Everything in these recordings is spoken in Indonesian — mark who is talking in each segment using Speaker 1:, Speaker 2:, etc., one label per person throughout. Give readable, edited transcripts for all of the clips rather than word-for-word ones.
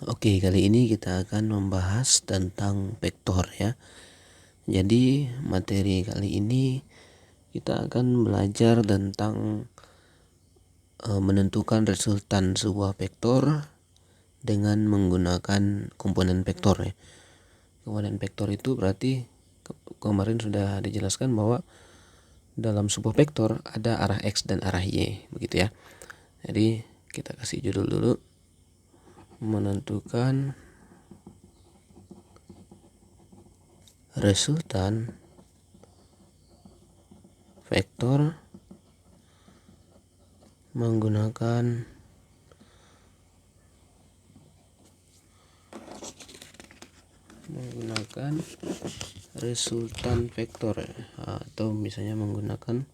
Speaker 1: Oke, kali ini kita akan membahas tentang vektor ya. Jadi materi kali ini kita akan belajar tentang menentukan resultan sebuah vektor dengan menggunakan komponen vektor ya. Komponen vektor itu berarti kemarin sudah dijelaskan bahwa dalam sebuah vektor ada arah X dan arah Y, begitu ya. Jadi kita kasih judul dulu, menentukan resultan vektor menggunakan resultan vektor atau misalnya menggunakan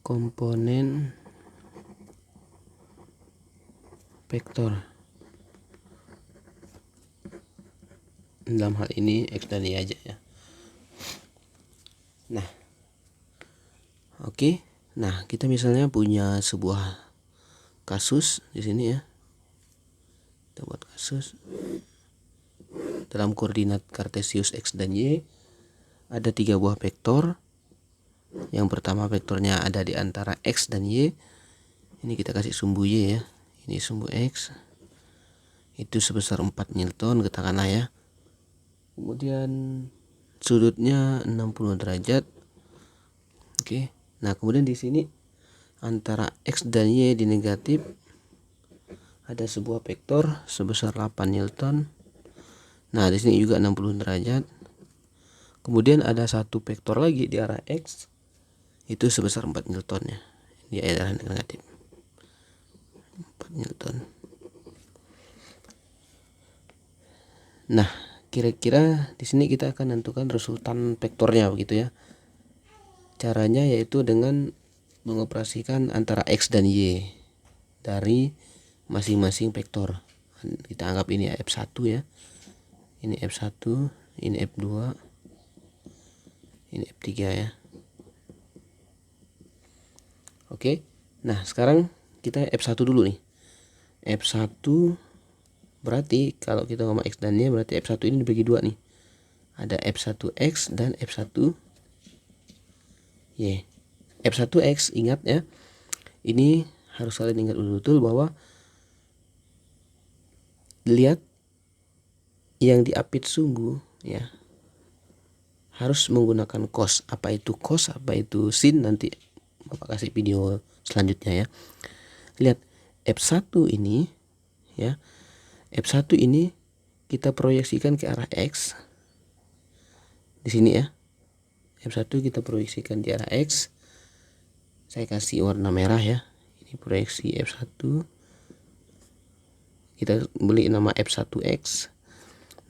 Speaker 1: komponen vektor. Dalam hal ini X dan Y aja ya. Nah, oke. Nah, kita misalnya punya sebuah kasus di sini ya. Kita buat kasus. Dalam koordinat kartesius X dan Y ada 3 buah vektor. Yang pertama vektornya ada di antara X dan Y. Ini kita kasih sumbu Y ya. Ini sumbu X. Itu sebesar 4 Newton katakanlah ya. Kemudian sudutnya 60 derajat. Oke. Nah, kemudian di sini antara X dan Y di negatif ada sebuah vektor sebesar 8 Newton. Nah, di sini juga 60 derajat. Kemudian ada satu vektor lagi di arah X, itu sebesar 4 Newton ya. Di arah negatif 4 Newton. Nah, kira-kira di sini kita akan menentukan resultan vektornya begitu ya. Caranya yaitu dengan mengoperasikan antara X dan Y dari masing-masing vektor. Kita anggap ini F1 ya. Ini F1, ini F2, ini F3 ya. Oke. Nah, sekarang kita F1 dulu nih. F1 berarti kalau kita ngomong X dan Y berarti F1 ini dibagi dua nih. Ada F1X dan F1Y. F1X ingat ya. Ini harus kalian ingat betul bahwa lihat yang diapit sumbu ya. Harus menggunakan cos. Apa itu cos, apa itu sin, nanti Bapak kasih video selanjutnya ya. Lihat F1 ini ya. F1 ini kita proyeksikan ke arah X. Di sini ya. F1 kita proyeksikan di arah X. Saya kasih warna merah ya. Ini proyeksi F1. Kita beri nama F1X.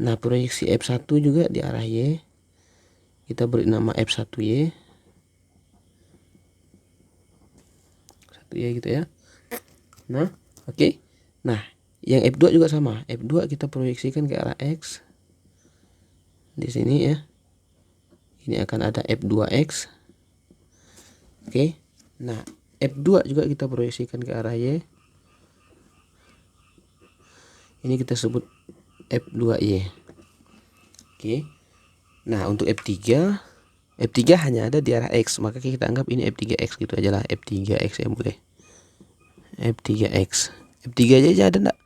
Speaker 1: Nah, proyeksi F1 juga di arah Y. Kita beri nama F1Y. 1Y gitu ya. Nah, oke. Nah, yang F2 juga sama. F2 kita proyeksikan ke arah X. Di sini ya. Ini akan ada F2X. Oke. Nah, F2 juga kita proyeksikan ke arah Y. Ini kita sebut F2Y. Oke. Nah, untuk F3 hanya ada di arah X, maka kita anggap ini F3X gitu aja lah. F3X ya boleh. F3X. F3 aja ada enggak?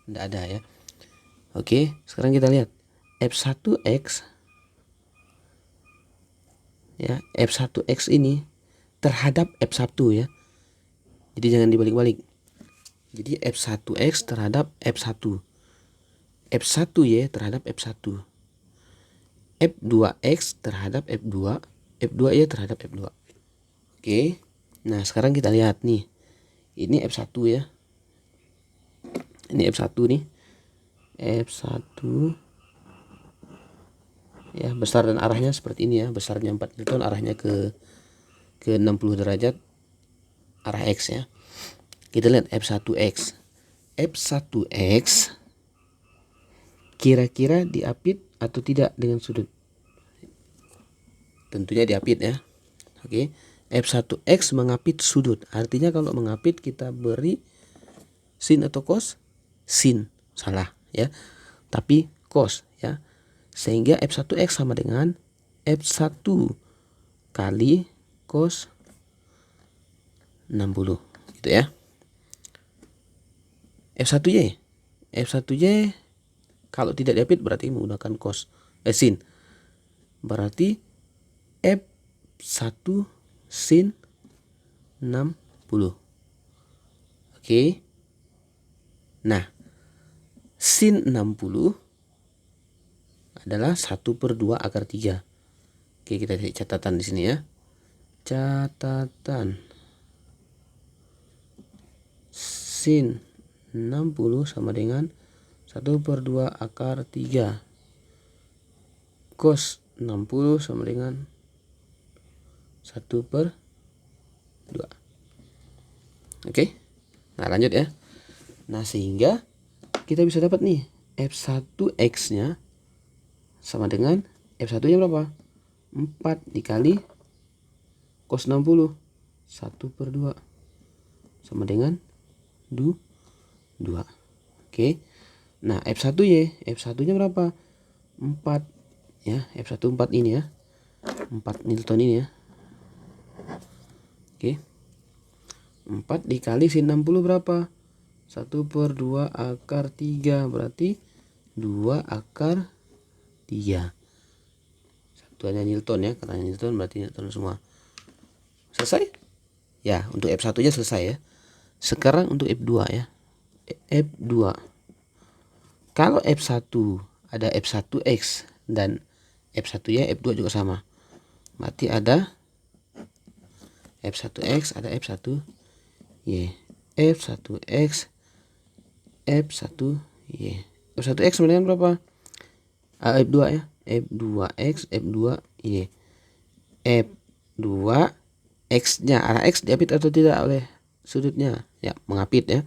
Speaker 1: Enggak ada ya. Oke, sekarang kita lihat F1X ya. F1X ini terhadap F1 ya. Jadi jangan dibalik-balik. Jadi F1X terhadap F1. F1Y terhadap F1. F2X terhadap F2. F2Y terhadap F2. Oke. Nah, sekarang kita lihat nih. Ini F1 ya. Ini F1 nih. F1 ya, besar dan arahnya seperti ini ya. Besarnya 4 Newton, arahnya ke 60 derajat arah X ya. Kita lihat F1X. F1X kira-kira diapit atau tidak dengan sudut? Tentunya diapit ya. Oke. F1X mengapit sudut. Artinya kalau mengapit kita beri sin atau cos? Sin, salah ya. Tapi cos ya. Sehingga F1X sama dengan F1 kali cos 60 gitu ya. F1Y. F1Y kalau tidak diapit berarti menggunakan cos sin. Berarti F1 sin 60. Oke. Nah, sin 60 adalah 1/2 akar 3. Oke, kita lihat catatan di sini ya. Catatan. Sin 60 sama dengan 1/2 akar 3. Cos 60 sama dengan 1/2. Oke. Nah, lanjut ya. Nah, sehingga kita bisa dapat nih F1X-nya sama dengan F1-nya berapa? 4 dikali cos 60 1/2 sama dengan 2. Oke. Nah, F1-nya berapa? 4 ya. F1 4 ini ya. 4 Newton ini ya. Oke. 4 dikali sin 60 berapa? 1/2 akar 3 berarti 2 akar 3. Satuannya Newton ya, karena Newton berarti Newton semua. Selesai? Ya, untuk F1 nya selesai ya. Sekarang untuk F2 ya. F2. Kalau F1 ada F1X dan F1Y, F2 juga sama. Berarti ada F1X, ada F1Y. F1X, F1Y. F1X sama dengan berapa? F2 ya. F2X, F2Y. F2X-nya arah X diapit atau tidak oleh sudutnya? Ya, mengapit ya.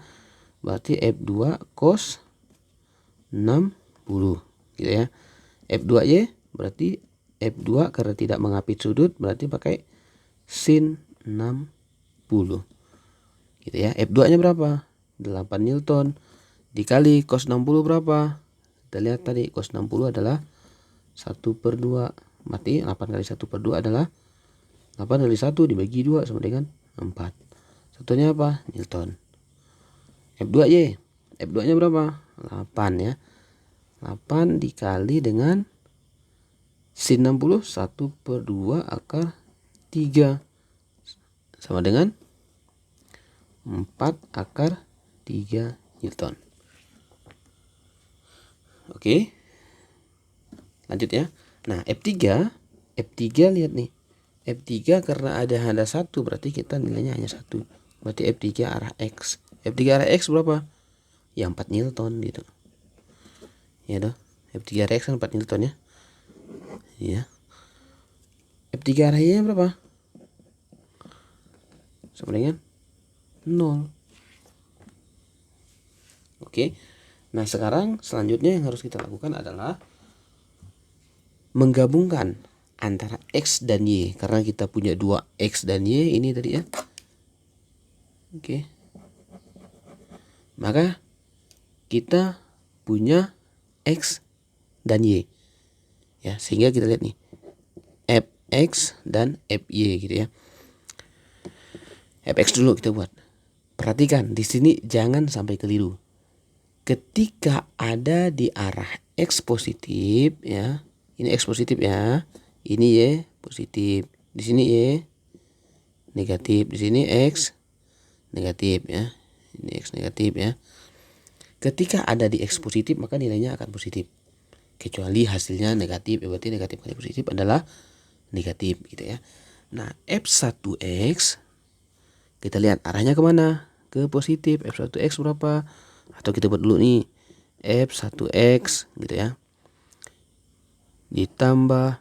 Speaker 1: Berarti F2 cos 60 gitu ya. F2Y berarti F2 karena tidak mengapit sudut berarti pakai sin 60 gitu ya. F2 nya berapa? 8 Newton dikali cos 60 berapa? Kita lihat tadi cos 60 adalah 1/2. Berarti 8 kali 1/2 adalah 8 kali 1 dibagi 2 sama dengan 4. Satunya apa? Newton. F2Y. F2 nya berapa? 8 ya. 8 dikali dengan sin 60 1/2 akar 3 sama dengan 4 akar 3 Newton. Oke. Lanjut ya. Nah, F3 lihat nih. F3 karena ada 1 berarti kita nilainya hanya 1. Berarti F3 arah X. F3 arah X berapa? Ya 4 Newton gitu. Ya toh. F3 arah X kan 4 Newton ya. Ya. F3 arah Y berapa? Sama dengan 0. Oke. Nah, sekarang selanjutnya yang harus kita lakukan adalah menggabungkan antara X dan Y, karena kita punya 2 X dan Y ini tadi ya. Oke. Maka kita punya X dan Y ya, sehingga kita lihat nih Fx dan Fy gitu ya. Fx dulu kita buat. Perhatikan di sini jangan sampai keliru. Ketika ada di arah X positif ya, ini X positif ya, ini Y positif, di sini Y negatif, di sini X negatif ya, ini X negatif ya. Ketika ada di X positif maka nilainya akan positif, kecuali hasilnya negatif, berarti negatif kali positif adalah negatif gitu ya. Nah, F1X kita lihat arahnya kemana? Ke positif. F1X berapa? Atau kita buat dulu nih F1X gitu ya, ditambah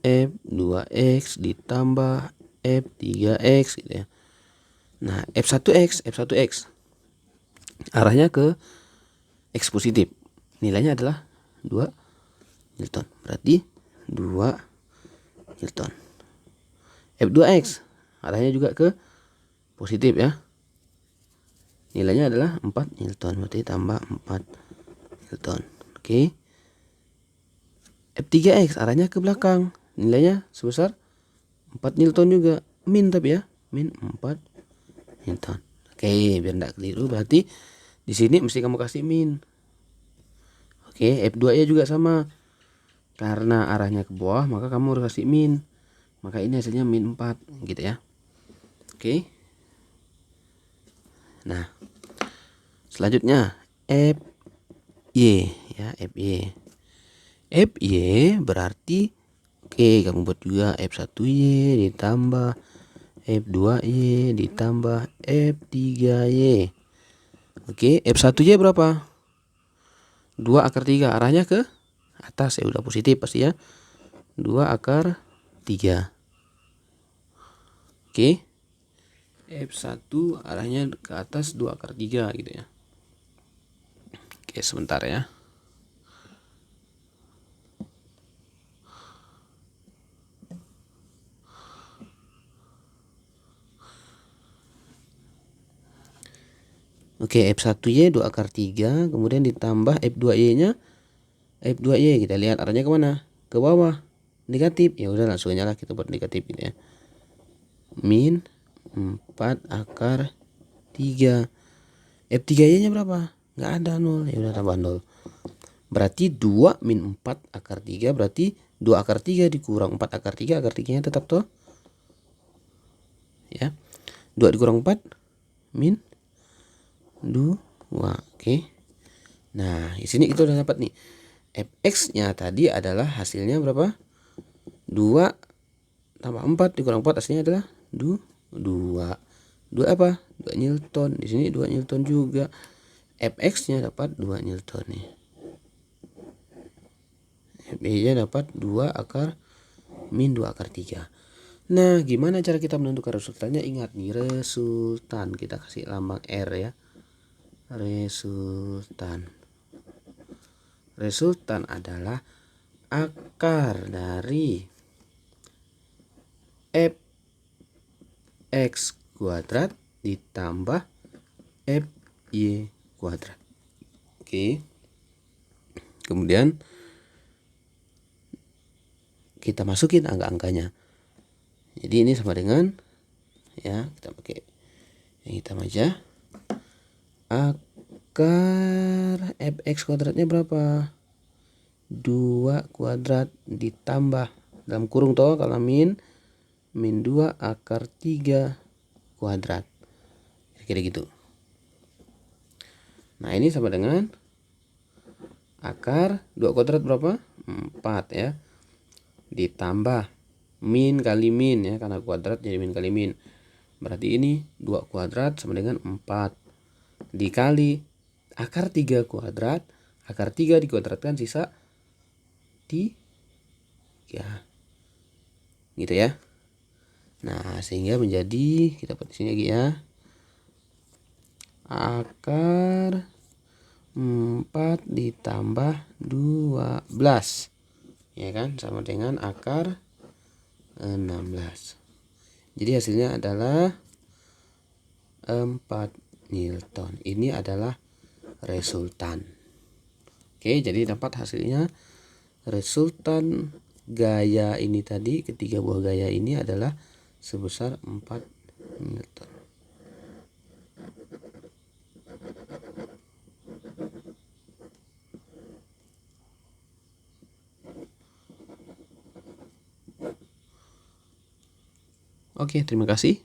Speaker 1: F2X ditambah F3X gitu ya. Nah, F1X arahnya ke X positif, nilainya adalah 2 Newton, berarti 2 Newton. F2X arahnya juga ke positif ya, 2 Newton, berarti 2 Newton. F2Y arahnya ke X positif, nilainya adalah 2 Newton, berarti 2 Newton. F2Y arahnya juga ke positif ya, nilainya adalah 2 Newton. F2X arahnya juga ke positif, nilainya adalah 2 Newton, berarti 2 Newton. F2Y arahnya juga ke nilainya adalah 4 Newton, berarti tambah 4 Newton. Oke. F3X arahnya ke belakang, nilainya sebesar 4 Newton juga, min tapi ya, min 4 Newton. Oke, biar tidak keliru berarti di sini mesti kamu kasih min. Oke, F2Y juga sama. Karena arahnya ke bawah, maka kamu harus kasih min. Maka ini hasilnya min 4 gitu ya. Oke. Nah, selanjutnya FY ya, FY. FY berarti oke, kamu buat juga F1Y ditambah F2Y ditambah F3Y. Oke, F1Y berapa? 2 akar 3, arahnya ke atas ya, udah positif pasti ya. 2 akar 3. Oke. F1 arahnya ke atas 2 akar 3 gitu ya. Oke, sebentar ya. Oke, F1Y 2 akar 3, kemudian ditambah F2Y-nya. F2Y kita lihat arahnya kemana? Ke bawah, negatif. Ya udah langsung aja lah kita buat negatif gitu ya. Min 4 akar 3. F3Y-nya berapa? Nggak ada, 0. Ya udah tambah 0. Berarti 2 min 4 akar 3 berarti 2 akar 3 dikurang 4 akar 3, akar 3-nya tetap toh. Ya. 2 dikurang 4 min 2. Oke. Nah, di sini kita udah dapat nih. Fx-nya tadi adalah hasilnya berapa? 2 tambah 4 dikurang 4 hasilnya adalah 2. 2 apa? 2 Newton. Di sini 2 Newton juga. Fx-nya dapat 2 Newton nih. Fy-nya dapat 2 akar min 2 akar 3. Nah, gimana cara kita menentukan resultannya? Ingat nih, resultan. Kita kasih lambang R ya. Resultan. Resultan adalah akar dari Fx kuadrat ditambah Fy kuadrat. Oke. Kemudian kita masukin angka-angkanya. Jadi ini sama dengan, ya kita pakai yang hitam aja. Akar Fx kuadratnya berapa? 2 kuadrat ditambah dalam kurung toh, kalau min 2 akar 3 kuadrat. Kira-kira gitu. Nah, ini sama dengan akar 2 kuadrat berapa? 4 ya. Ditambah min kali min ya, karena kuadrat jadi min kali min. Berarti ini 2 kuadrat sama dengan 4 dikali akar 3 kuadrat. Akar 3 dikuadratkan sisa 3. Gitu ya. Nah, sehingga menjadi, kita buat di sini lagi ya. Akar 4 ditambah 12. Ya kan, sama dengan akar 16. Jadi hasilnya adalah 4 Newton. Ini adalah resultan. Oke, jadi dapat hasilnya resultan gaya ini tadi, ketiga buah gaya ini adalah sebesar 4 Newton. Oke, terima kasih.